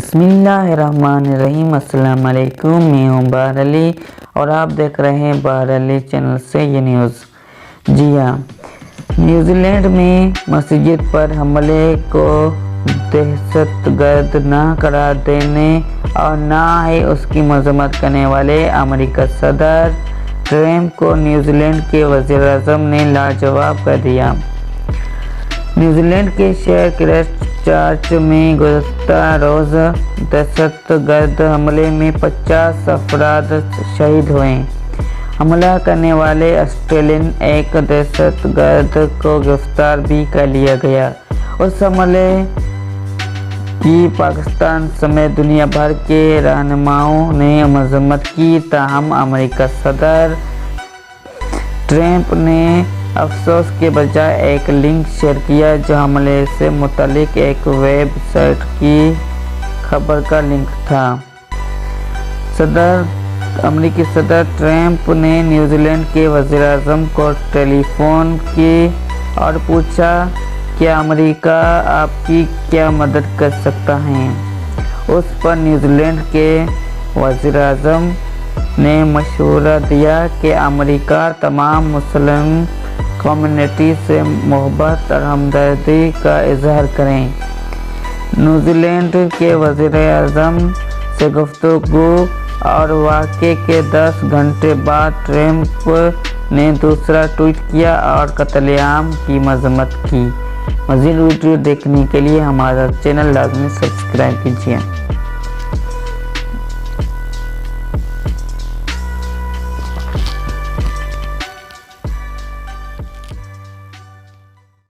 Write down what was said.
बिस्मिल्लाहिर्रहमानिर्रहीम। अस्सलाम वालेकुम। मैं हूँ बाहर अली और आप देख रहे हैं बाहर अली चैनल से ये न्यूज़। जी हाँ, न्यूजीलैंड में मस्जिद पर हमले को दहशतगर्द ना करार देने और ना ही उसकी मजम्मत करने वाले अमेरिकी सदर ट्रंप को न्यूजीलैंड के वज़ीर-ए-आज़म ने लाजवाब कर दिया। न्यूजीलैंड के शहर क्राइस्टचर्च में गुज़श्ता रोज़ दहशतगर्द हमले में 50 अफराद शहीद हुए। हमला करने वाले ऑस्ट्रेलियन एक दहशतगर्द को गिरफ्तार भी कर लिया गया। उस हमले की पाकिस्तान समेत दुनिया भर के रहनुमाओं ने मजम्मत की, ताहम अमेरिकी सदर ट्रंप ने अफसोस के बजाय एक लिंक शेयर किया जो हमले से मुतालिक एक वेबसाइट की खबर का लिंक था। अमेरिकी सदर ट्रंप ने न्यूजीलैंड के वज़ीर-ए-आज़म को टेलीफोन की और पूछा, क्या अमेरिका आपकी क्या मदद कर सकता है। उस पर न्यूजीलैंड के वज़ीर-ए-आज़म ने मशवरा दिया कि अमेरिका तमाम मुस्लिम कम्युनिटी से मोहब्बत और हमदर्दी का इजहार करें। न्यूजीलैंड के वज़ीर-ए-आज़म से गुफ्तगू और वाक़े के 10 घंटे बाद ट्रंप ने दूसरा ट्वीट किया और कत्लेआम की मजम्मत की। मज़ीद वीडियो देखने के लिए हमारा चैनल लाज़मी सब्सक्राइब कीजिए।